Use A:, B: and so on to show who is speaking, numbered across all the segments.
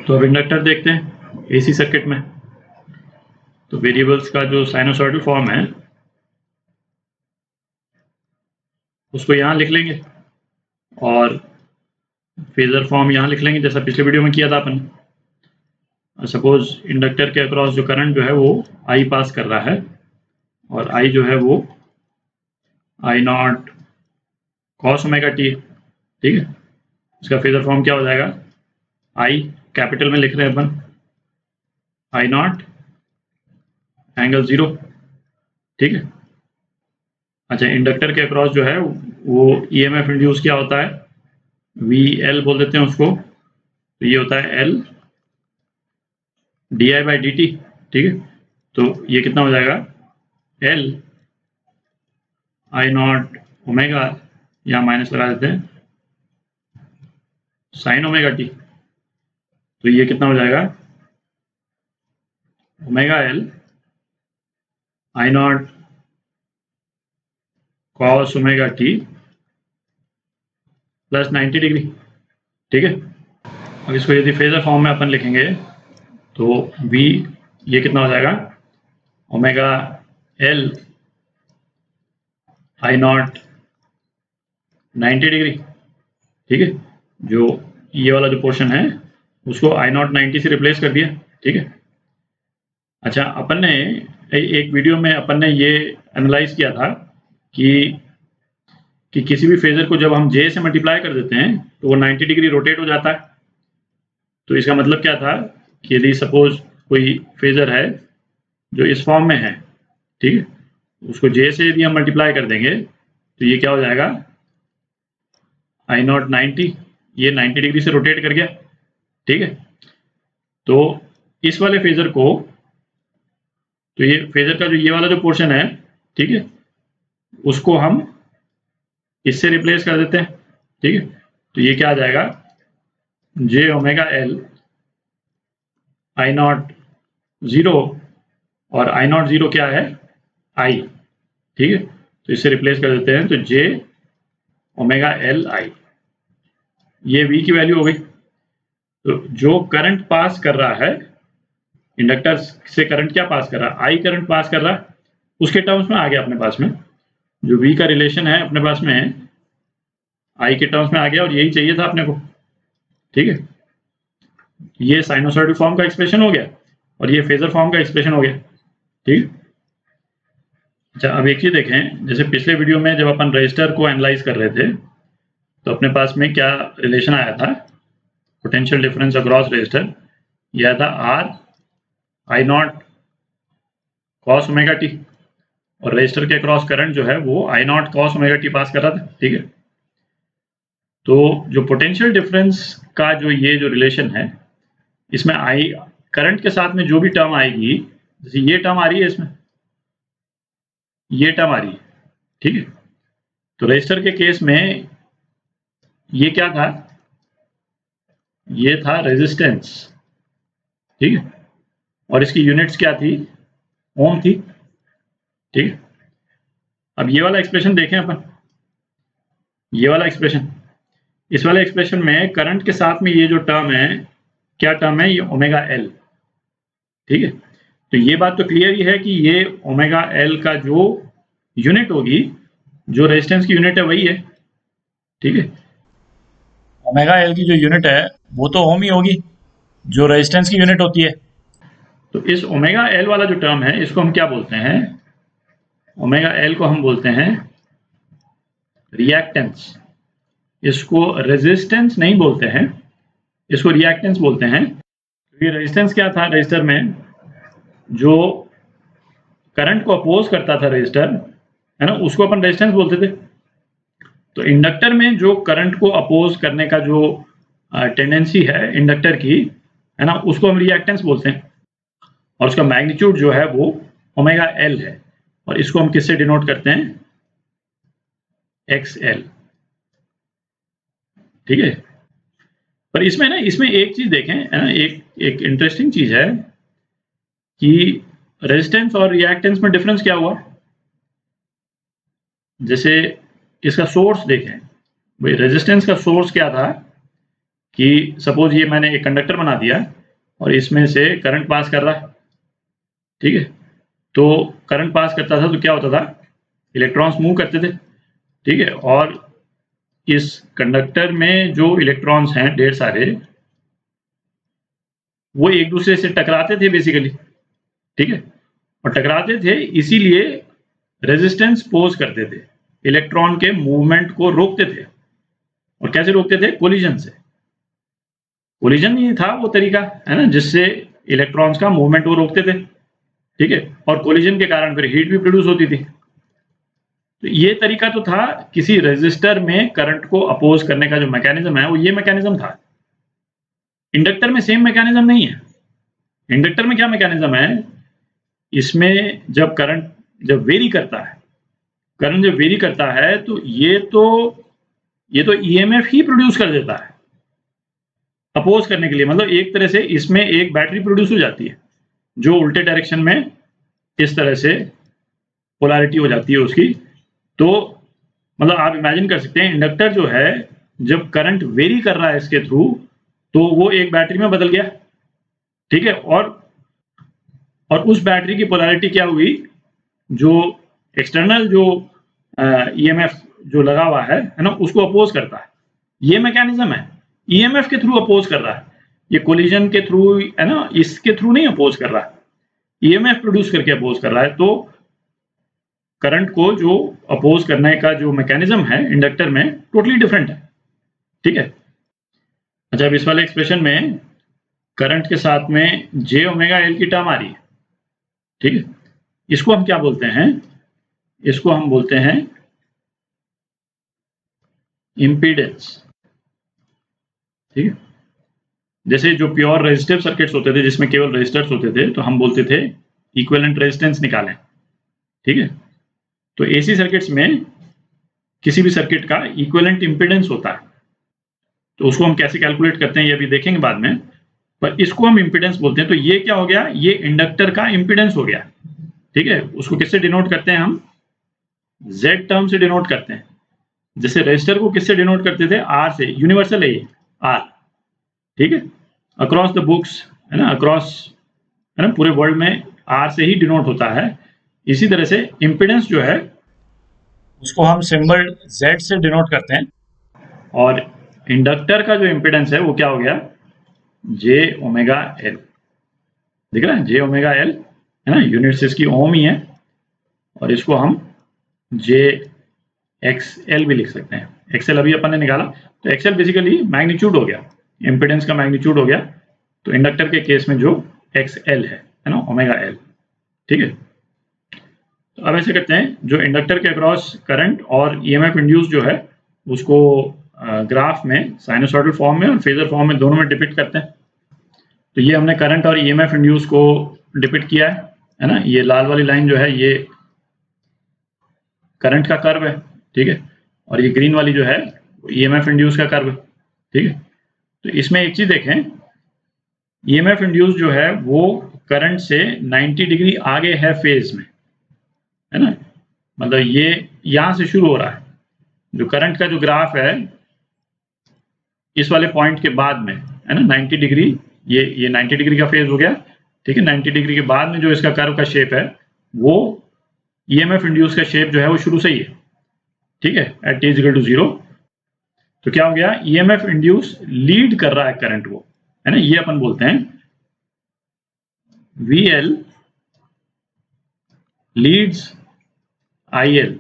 A: तो अब इंडक्टर देखते हैं एसी सर्किट में। तो वेरिएबल्स का जो साइनोसॉइडल फॉर्म है उसको यहाँ लिख लेंगे और फेजर फॉर्म यहाँ लिख लेंगे जैसा पिछले वीडियो में किया था अपन। सपोज इंडक्टर के अक्रॉस जो करंट जो है वो आई पास कर रहा है और आई जो है वो I naught cos omega T, ठीक है। इसका फेजर फॉर्म क्या हो जाएगा, आई कैपिटल में लिख रहे हैं अपन, आई नॉट एंगल 0, ठीक है। अच्छा, इंडक्टर के अक्रॉस जो है वो ईएमएफ इंड्यूस क्या होता है, वी एल बोल देते हैं उसको। तो ये होता है L D I by D T, ठीक है। तो ये कितना हो जाएगा, एल आई नॉट ओमेगा, यहाँ माइनस लगा देते हैं, साइन ओमेगा टी। तो ये कितना हो जाएगा, omega L I naught cos omega T plus 90 degree, ठीक है। अब इसको यदि फेजर फॉर्म में अपन लिखेंगे तो v ये कितना हो जाएगा, omega L I not 90 degree, ठीक है। जो ये वाला जो पोर्शन है उसको आई नॉट 90 से रिप्लेस कर दिया, ठीक है। अच्छा, अपन ने एक वीडियो में अपन ने ये एनालाइज किया था कि किसी भी फेजर को जब हम जे से मल्टीप्लाई कर देते हैं तो वो 90 डिग्री रोटेट हो जाता है। तो इसका मतलब क्या था कि यदि सपोज कोई फेजर है जो इस फॉर्म में है, ठीक है, उसको जे से यदि हम मल्टीप्लाई कर देंगे तो ये क्या हो जाएगा, आई नॉट 90, ये 90 डिग्री से रोटेट कर गया, ठीक है। तो इस वाले फेजर को, तो ये फेजर का जो ये वाला जो पोर्शन है, ठीक है, उसको हम इससे रिप्लेस कर देते हैं, ठीक है। तो ये क्या आ जाएगा, जे ओमेगा एल आई नॉट 0 और आई नॉट 0 क्या है, आई, ठीक है। तो इससे रिप्लेस कर देते हैं, तो जे ओमेगा एल आई, ये v की वैल्यू हो गई। तो जो करंट पास कर रहा है, इंडक्टर से करंट क्या पास कर रहा है, आई करंट पास कर रहा है, उसके टर्म्स में आ गया अपने पास में, जो v का रिलेशन है अपने पास में है आई के टर्म्स में आ गया, और यही चाहिए था अपने को, ठीक है। ये साइनोसॉइडल फॉर्म का एक्सप्रेशन हो गया और ये फेजर फॉर्म का एक्सप्रेशन हो गया, ठीक। अच्छा, अब एक चीज देखें, जैसे पिछले वीडियो में जब अपन रजिस्टर को एनालाइज कर रहे थे तो अपने पास में क्या रिलेशन आया था, पोटेंशियल डिफरेंस अक्रॉस रजिस्टर, यह था R I naught cos omega T, और रजिस्टर के अक्रॉस करंट जो है वो I naught cos omega T pass कर रहा था, ठीक है। तो जो पोटेंशियल डिफरेंस का जो ये जो रिलेशन है, इसमें आई करंट के साथ में जो भी टर्म आएगी, जैसे ये टर्म आ रही है, इसमें ये टर्म आ रही है, ठीक है। तो रजिस्टर के केस में ये क्या था, ये था रेजिस्टेंस, ठीक है, और इसकी यूनिट्स क्या थी, ओम थी, ठीक है। अब ये वाला एक्सप्रेशन देखें अपन, ये वाला एक्सप्रेशन, इस वाले एक्सप्रेशन में करंट के साथ में ये जो टर्म है, क्या टर्म है, ये ओमेगा एल, ठीक है। तो ये बात तो क्लियर ही है कि ये ओमेगा एल का जो यूनिट होगी, जो रेजिस्टेंस की यूनिट है वही है, ठीक है। ओमेगा एल की जो यूनिट है वो तो ओम ही होगी, जो रेजिस्टेंस की यूनिट होती है। तो इस ओमेगा एल वाला जो टर्म है इसको हम क्या बोलते हैं, ओमेगा एल को हम बोलते हैं रिएक्टेंस। इसको रेजिस्टेंस नहीं बोलते हैं, इसको रिएक्टेंस बोलते हैं। ये रेजिस्टेंस क्या था, रजिस्टर में जो करंट को अपोज करता था रजिस्टर, है ना, उसको अपन रेजिस्टेंस बोलते थे। तो इंडक्टर में जो करंट को अपोज करने का जो टेंडेंसी है इंडक्टर की, है ना, उसको हम रिएक्टेंस बोलते हैं, और उसका मैग्नीट्यूड जो है वो ओमेगा एल है, और इसको हम किससे डिनोट करते हैं, एक्स एल, ठीक है। पर इसमें ना, इसमें एक चीज देखें, है ना, एक इंटरेस्टिंग चीज है कि रेजिस्टेंस और रिएक्टेंस में डिफरेंस क्या हुआ। जैसे इसका सोर्स देखें, भाई रेजिस्टेंस का सोर्स क्या था कि सपोज ये मैंने एक कंडक्टर बना दिया, और इसमें से करंट पास कर रहा है, ठीक है। तो करंट पास करता था तो क्या होता था, इलेक्ट्रॉन्स मूव करते थे, ठीक है। और इस कंडक्टर में जो इलेक्ट्रॉन्स हैं ढेर सारे, वो एक दूसरे से टकराते थे बेसिकली, ठीक है। और टकराते थे इसीलिए रेजिस्टेंस पोज करते थे, इलेक्ट्रॉन के मूवमेंट को रोकते थे। और कैसे रोकते थे, कोलिजन से। कोलिजन ही था वो तरीका, है ना, जिससे इलेक्ट्रॉन्स का मूवमेंट वो रोकते थे, ठीक है। और कोलिजन के कारण फिर हीट भी प्रोड्यूस होती थी। तो ये तरीका तो था किसी रेजिस्टर में करंट को अपोज करने का, जो मैकेनिज्म है वो ये मैकेनिज्म था। इंडक्टर में सेम मैकेनिज्म नहीं है। इंडक्टर में क्या मैकेनिज्म है, इसमें जब करंट जब वेरी करता है, करंट जब वेरी करता है तो ये तो ईएमएफ ही प्रोड्यूस कर देता है अपोज करने के लिए। मतलब एक तरह से इसमें एक बैटरी प्रोड्यूस हो जाती है जो उल्टे डायरेक्शन में इस तरह से पोलैरिटी हो जाती है उसकी। तो मतलब आप इमेजिन कर सकते हैं, इंडक्टर जो है जब करंट वेरी कर रहा है इसके थ्रू, तो वो एक बैटरी में बदल गया, ठीक है। और उस बैटरी की पोलैरिटी क्या हुई, जो एक्सटर्नल जो ईएमएफ जो लगा हुआ है ना, उसको अपोज करता है। ये मैकेनिज्म है, ईएमएफ के थ्रू अपोज कर रहा है, ये कोलिजन के थ्रू, है ना, इसके थ्रू नहीं अपोज कर रहा है, ईएमएफ प्रोड्यूस करके अपोज कर रहा है। तो करंट को जो अपोज करने का जो मैकेनिज्म है इंडक्टर में टोटली डिफरेंट है, ठीक है। अच्छा, अब इस वाले एक्सप्रेशन में करंट के साथ में जे ओमेगा एल की टर्म आ रही है, ठीक है। इसको हम क्या बोलते हैं, इसको हम बोलते हैं इम्पीडेंस, ठीक है। जैसे जो प्योर रेजिस्टिव सर्किट्स होते थे जिसमें केवल रेजिस्टर्स होते थे, तो हम बोलते थे इक्विवेलेंट रेजिस्टेंस निकालें, ठीक है। तो एसी सर्किट्स में किसी भी सर्किट का इक्विवेलेंट इंपीडेंस होता है, तो उसको हम कैसे कैलकुलेट करते हैं ये अभी देखेंगे बाद में, पर इसको हम इंपीडेंस बोलते हैं। तो ये क्या हो गया, ये इंडक्टर का इंपीडेंस हो गया, ठीक है। उसको किससे डिनोट करते हैं हम, जेड टर्म से डिनोट करते हैं। जैसे रेजिस्टर को किससे डिनोट करते थे, आर से, यूनिवर्सल है ये आर, ठीक है। अक्रॉस द बुक्स, है ना, अक्रॉस, है ना, पूरे वर्ल्ड में आर से ही डिनोट होता है। इसी तरह से इंपीडेंस जो है उसको हम सिंबल जेड से डिनोट करते हैं। और इंडक्टर का जो इंपीडेंस है वो क्या हो गया, जे ओमेगा एल, दिख रहा है, जे ओमेगा एल, है ना, यूनिट्स इसकी ओम ही है। और इसको हम जे एक्स एल भी लिख सकते हैं। एक्सएल अभी अपन ने निकाला, तो एक्सएल बेसिकली मैग्नीट्यूड हो गया, इंपीडेंस का मैग्नीट्यूड हो गया। तो इंडक्टर के केस में जो एक्सएल है ना, ओमेगा एल, ठीक है। तो अब ऐसे करते हैं, जो इंडक्टर के अक्रॉस करंट और ईएमएफ इंड्यूस जो है उसको ग्राफ में साइनसॉइडल फॉर्म में और फेजर फॉर्म में दोनों में डिपिक्ट करते हैं। तो ये हमने करंट और ईएमएफ इंड्यूस को डिपिक्ट किया है ना। ये लाल वाली लाइन जो है ये करंट का कर्व है, ठीक है। और ये ग्रीन वाली जो है ईएमएफ इंड्यूस का कर्व है, ठीक है। तो इसमें एक चीज देखें, ईएमएफ इंड्यूस जो है वो करंट से 90 डिग्री आगे है फेज में, है ना। मतलब ये यहां से शुरू हो रहा है, जो करंट का जो ग्राफ है इस वाले पॉइंट के बाद में, है ना, 90 डिग्री, ये 90 डिग्री का फेज हो गया, ठीक है। 90 डिग्री के बाद में जो इसका कर्व का शेप है वो ईएमएफ इंड्यूस का शेप जो है वो शुरू से ही है, ठीक है, एट t इक्वल टू 0। तो क्या हो गया, ईएमएफ इंड्यूस लीड कर रहा है करंट को, है ना। ये अपन बोलते हैं VL leads IL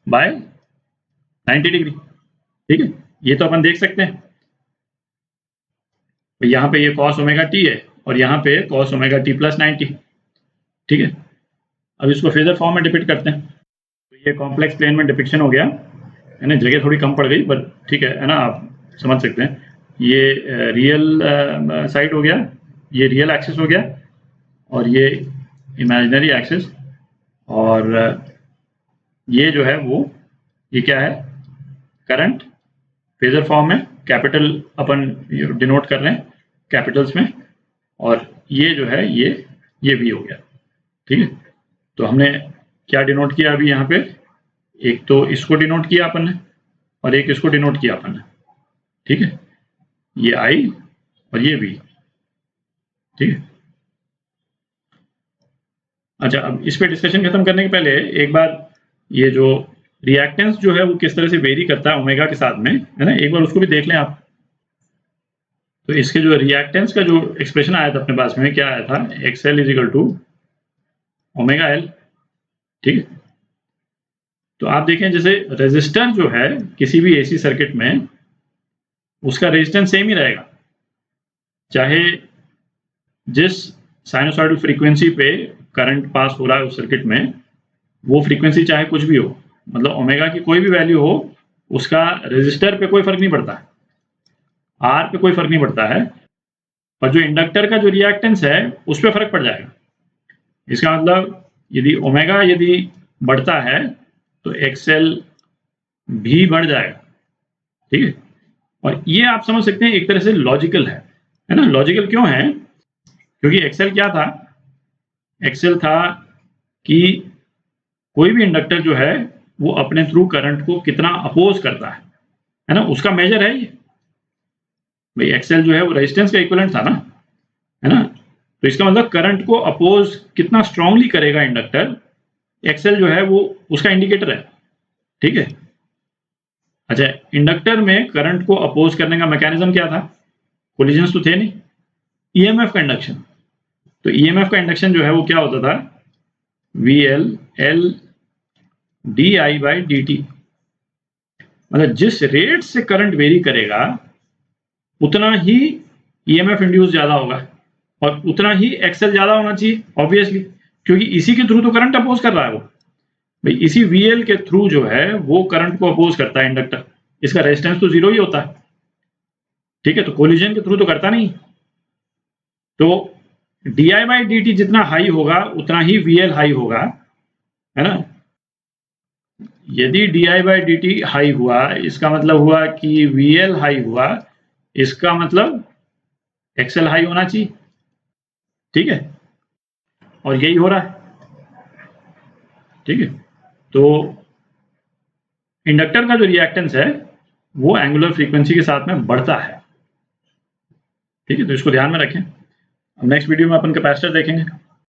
A: by 90 degree, ठीक है। ये तो अपन देख सकते हैं, तो यहाँ पे ये cos ओमेगा t है और यहाँ पे cos ओमेगा t प्लस 90, ठीक है। अब इसको फेजर फॉर्म में डिपिक्ट करते हैं। तो ये कॉम्प्लेक्स प्लेन में डिपिक्शन हो गया, है ना। जगह थोड़ी कम पड़ गई बट ठीक है ना, आप समझ सकते हैं। ये रियल साइड हो गया, ये रियल एक्सिस हो गया, और ये इमेजिनरी एक्सिस। और ये जो है वो, ये क्या है, करंट फेजर फॉर्म में, कैपिटल अपन डिनोट कर रहे हैं कैपिटल्स में, और ये जो है ये भी हो गया, ठीक है। तो हमने क्या डिनोट किया अभी यहाँ पे, एक तो इसको डिनोट किया अपन ने और एक इसको डिनोट किया अपन ने, ठीक है। ये I और ये V, ठीक है। अच्छा, अब इस पे डिस्कशन खत्म करने के पहले एक बार ये जो रिएक्टेंस जो है वो किस तरह से वेरी करता है ओमेगा के साथ में, है ना, एक बार उसको भी देख लें आप। तो इसके जो रिएक्टेंस का जो एक्सप्रेशन आया था अपने पास में, क्या आया था, XL is equal to omega L. ठीक है। तो आप देखें जैसे रेजिस्टर जो है किसी भी एसी सर्किट में उसका रेजिस्टेंस सेम ही रहेगा, चाहे जिस साइनोसॉइडल फ्रीक्वेंसी पे करंट पास हो रहा है उस सर्किट में वो फ्रीक्वेंसी चाहे कुछ भी हो, मतलब ओमेगा की कोई भी वैल्यू हो, उसका रेजिस्टर पे कोई फर्क नहीं पड़ता है, आर पे कोई फर्क नहीं पड़ता है, और जो इंडक्टर का जो रिएक्टेंस है उस पर फर्क पड़ जाएगा। इसका मतलब यदि ओमेगा यदि बढ़ता है तो एक्सएल भी बढ़ जाएगा। ठीक है। और ये आप समझ सकते हैं एक तरह से लॉजिकल है ना। लॉजिकल क्यों है? क्योंकि एक्सएल क्या था, एक्सएल था कि कोई भी इंडक्टर जो है वो अपने थ्रू करंट को कितना अपोज करता है ना, उसका मेजर है ये भाई। एक्सएल जो है वो रेजिस्टेंस का इक्विवेलेंट था ना, है ना। तो इसका मतलब करंट को अपोज कितना स्ट्रांगली करेगा इंडक्टर, एक्सएल जो है वो उसका इंडिकेटर है। ठीक है। अच्छा, इंडक्टर में करंट को अपोज करने का मैकेनिज्म क्या था? कोलिजन्स तो थे नहीं, ईएमएफ का इंडक्शन। तो ईएमएफ का इंडक्शन जो है वो क्या होता था, VL L di/dt। मतलब जिस रेट से करंट वेरी करेगा उतना ही ईएमएफ इंड्यूस ज्यादा होगा और उतना ही एक्सएल ज्यादा होना चाहिए ऑब्वियसली, क्योंकि इसी के थ्रू तो करंट अपोज कर रहा है वो भाई। इसी VL के थ्रू जो है वो करंट को अपोज करता है इंडक्टर, इसका रेजिस्टेंस तो जीरो ही होता है। ठीक है। तो कोलिजन के थ्रू तो करता नहीं। तो di/dt जितना हाई होगा उतना ही VL हाई होगा, है ना। यदि di/dt हाई हुआ इसका मतलब हुआ कि VL हाई हुआ, इसका मतलब एक्सएल हाई होना चाहिए। ठीक है। और यही हो रहा है। ठीक है। तो इंडक्टर का जो रिएक्टेंस है वो एंगुलर फ्रीक्वेंसी के साथ में बढ़ता है। ठीक है। तो इसको ध्यान में रखें। अब नेक्स्ट वीडियो में अपन कैपेसिटर देखेंगे।